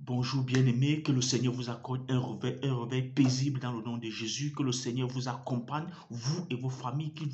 Bonjour bien-aimés, que le Seigneur vous accorde un réveil paisible dans le nom de Jésus, que le Seigneur vous accompagne, vous et vos familles, qu'il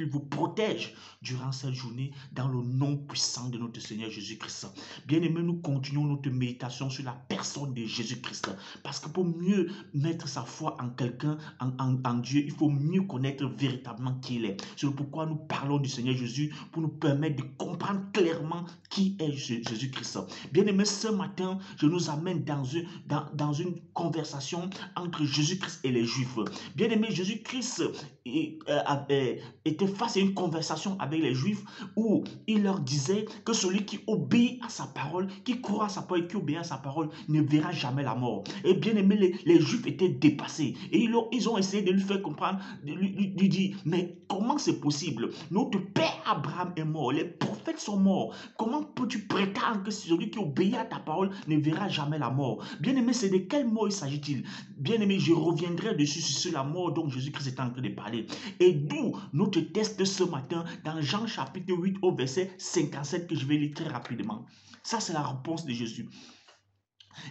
vous protège durant cette journée dans le nom puissant de notre Seigneur Jésus-Christ. Bien-aimés, nous continuons notre méditation sur la personne de Jésus-Christ, parce que pour mieux mettre sa foi en quelqu'un, en Dieu, il faut mieux connaître véritablement qui il est. C'est pourquoi nous parlons du Seigneur Jésus, pour nous permettre de comprendre clairement qui est Jésus-Christ. Bien-aimés, ce matin, je nous amène dans une conversation entre Jésus-Christ et les Juifs. Bien-aimé, Jésus-Christ était face à une conversation avec les Juifs où il leur disait que celui qui obéit à sa parole, qui croit à sa parole, qui obéit à sa parole, ne verra jamais la mort. Et bien-aimé, les Juifs étaient dépassés. Et ils ont essayé de lui faire comprendre, de lui dire, mais comment c'est possible? Notre père Abraham est mort, les prophètes sont morts. Comment peux-tu prétendre que celui qui obéit à ta parole ne verra jamais la mort? Bien-aimé, c'est de quelle mort il s'agit-il? Bien-aimé, je reviendrai dessus sur la mort dont Jésus-Christ est en train de parler. Et d'où notre texte de ce matin dans Jean chapitre 8 au verset 57 que je vais lire très rapidement. Ça, c'est la réponse de Jésus.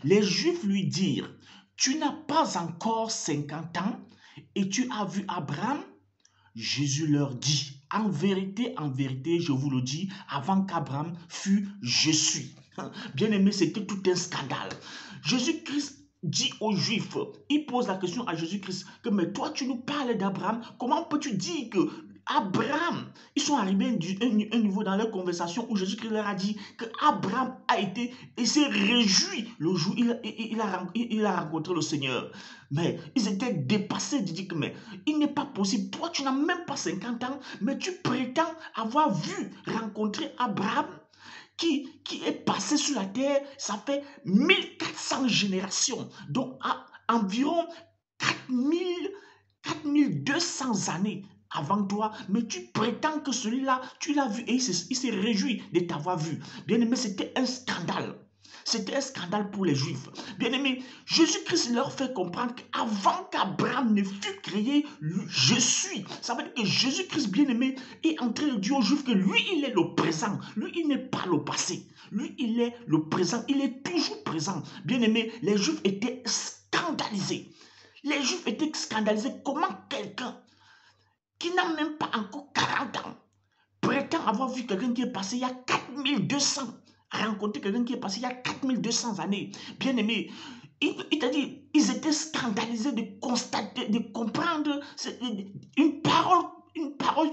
Les Juifs lui dirent, tu n'as pas encore 50 ans et tu as vu Abraham? Jésus leur dit, en vérité, je vous le dis, avant qu'Abraham fût, je suis. Bien-aimé, c'était tout un scandale. Jésus-Christ dit aux Juifs, il pose la question à Jésus-Christ, que mais toi tu nous parles d'Abraham, comment peux-tu dire que Abraham, ils sont arrivés à un niveau dans leur conversation où Jésus-Christ leur a dit que Abraham a été et s'est réjoui le jour où il a rencontré le Seigneur. Mais ils étaient dépassés de dire que mais il n'est pas possible. Toi, tu n'as même pas 50 ans, mais tu prétends avoir vu, rencontrer Abraham qui est passé sur la terre, ça fait 1400 générations. Donc, environ 4200 années avant toi, mais tu prétends que celui-là, tu l'as vu et il s'est réjoui de t'avoir vu. Bien-aimé, c'était un scandale. C'était un scandale pour les Juifs. Bien-aimés, Jésus-Christ leur fait comprendre qu'avant qu'Abraham ne fût créé, je suis. Ça veut dire que Jésus-Christ, bien-aimé, est en train de dire aux Juifs que lui, il est le présent. Lui, il n'est pas le passé. Lui, il est le présent. Il est toujours présent. Bien-aimés, les Juifs étaient scandalisés. Les Juifs étaient scandalisés. Comment quelqu'un qui n'a même pas encore 40 ans prétend avoir vu quelqu'un qui est passé il y a 4200 rencontrer quelqu'un qui est passé il y a 4200 années. Bien aimé, il t'a dit, ils étaient scandalisés de constater, de comprendre une parole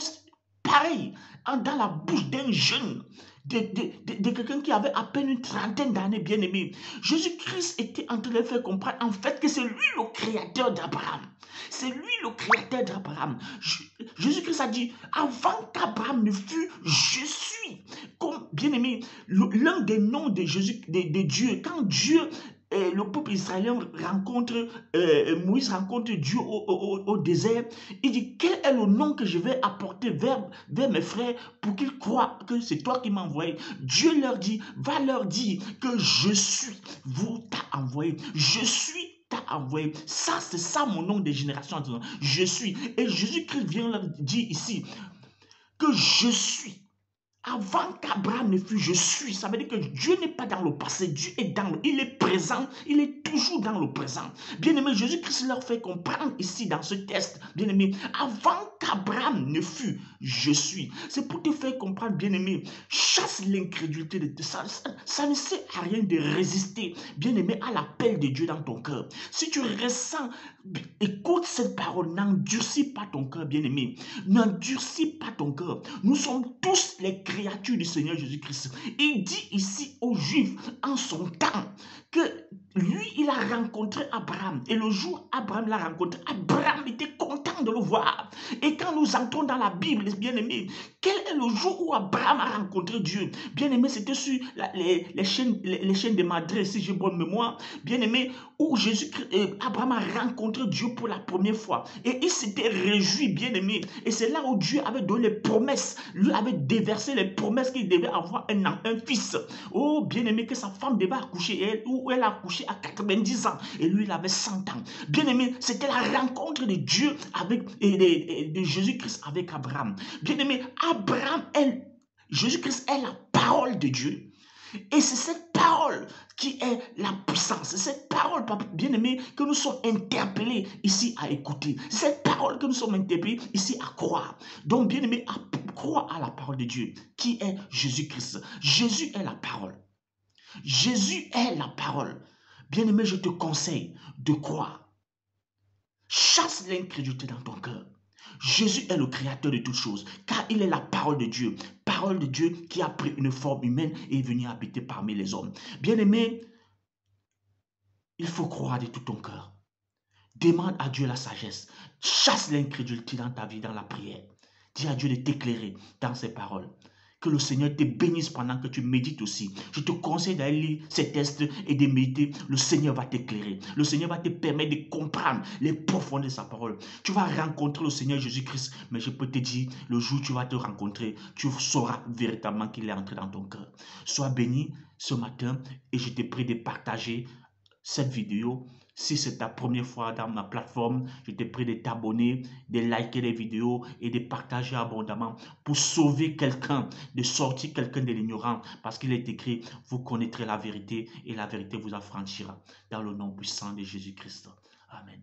pareille dans la bouche d'un jeune, de quelqu'un qui avait à peine une trentaine d'années, bien aimé. Jésus-Christ était en train de faire comprendre en fait que c'est lui le créateur d'Abraham. C'est lui le créateur d'Abraham. Jésus-Christ a dit, avant qu'Abraham ne fût, je suis. Comme, bien aimé, l'un des noms de Jésus, de Dieu, quand Dieu, le peuple israélien rencontre, Moïse rencontre Dieu au désert, il dit, quel est le nom que je vais apporter vers mes frères pour qu'ils croient que c'est toi qui m'as envoyé? Dieu leur dit, va leur dire que je suis, vous t'a envoyé, je suis t'a envoyé. Ça, c'est ça mon nom de génération. Je suis. Et Jésus-Christ vient leur dire ici que je suis. Avant qu'Abraham ne fût, je suis. Ça veut dire que Dieu n'est pas dans le passé. Dieu est il est présent. Il est toujours dans le présent. Bien-aimé, Jésus-Christ leur fait comprendre ici dans ce texte. Bien-aimé, avant qu'Abraham ne fût, je suis. C'est pour te faire comprendre, bien-aimé, chasse l'incrédulité de ça. Ça ne sert à rien de résister, bien-aimé, à l'appel de Dieu dans ton cœur. Si tu ressens, écoute cette parole, n'endurcis pas ton cœur, bien-aimé. N'endurcis pas ton cœur. Nous sommes tous les créatures du Seigneur Jésus-Christ. Il dit ici aux Juifs en son temps que lui, il a rencontré Abraham. Et le jour où Abraham l'a rencontré, Abraham était content de le voir. Et quand nous entrons dans la Bible, bien-aimés, quel est le jour où Abraham a rencontré Dieu? Bien-aimé, c'était sur les chaînes de Madrid, si j'ai bonne mémoire. Bien-aimé, où Abraham a rencontré Dieu pour la première fois. Et il s'était réjoui, bien-aimé. Et c'est là où Dieu avait donné les promesses. Lui avait déversé les promesses qu'il devait avoir un fils. Oh, bien-aimé, que sa femme devait accoucher. Elle a accouché à 90 ans. Et lui, il avait 100 ans. Bien-aimé, c'était la rencontre de Dieu de Jésus-Christ avec Abraham. Bien-aimé, Jésus-Christ est la parole de Dieu. Et c'est cette parole qui est la puissance. C'est cette parole, bien-aimé, que nous sommes interpellés ici à écouter. C'est cette parole que nous sommes interpellés ici à croire. Donc, bien-aimé, croire à la parole de Dieu, qui est Jésus-Christ. Jésus est la parole. Jésus est la parole. Bien-aimé, je te conseille de croire. Chasse l'incrédulité dans ton cœur. Jésus est le créateur de toutes choses, car il est la parole de Dieu. Parole de Dieu qui a pris une forme humaine et est venu habiter parmi les hommes. Bien-aimé, il faut croire de tout ton cœur. Demande à Dieu la sagesse. Chasse l'incrédulité dans ta vie, dans la prière. Dis à Dieu de t'éclairer dans ses paroles. Que le Seigneur te bénisse pendant que tu médites aussi. Je te conseille d'aller lire ces textes et de méditer. Le Seigneur va t'éclairer. Le Seigneur va te permettre de comprendre les profondeurs de sa parole. Tu vas rencontrer le Seigneur Jésus-Christ. Mais je peux te dire, le jour où tu vas te rencontrer, tu sauras véritablement qu'il est entré dans ton cœur. Sois béni ce matin et je te prie de partager cette vidéo. Si c'est ta première fois dans ma plateforme, je te prie de t'abonner, de liker les vidéos et de partager abondamment pour sauver quelqu'un, de sortir quelqu'un de l'ignorant. Parce qu'il est écrit, vous connaîtrez la vérité et la vérité vous affranchira. Dans le nom puissant de Jésus-Christ. Amen.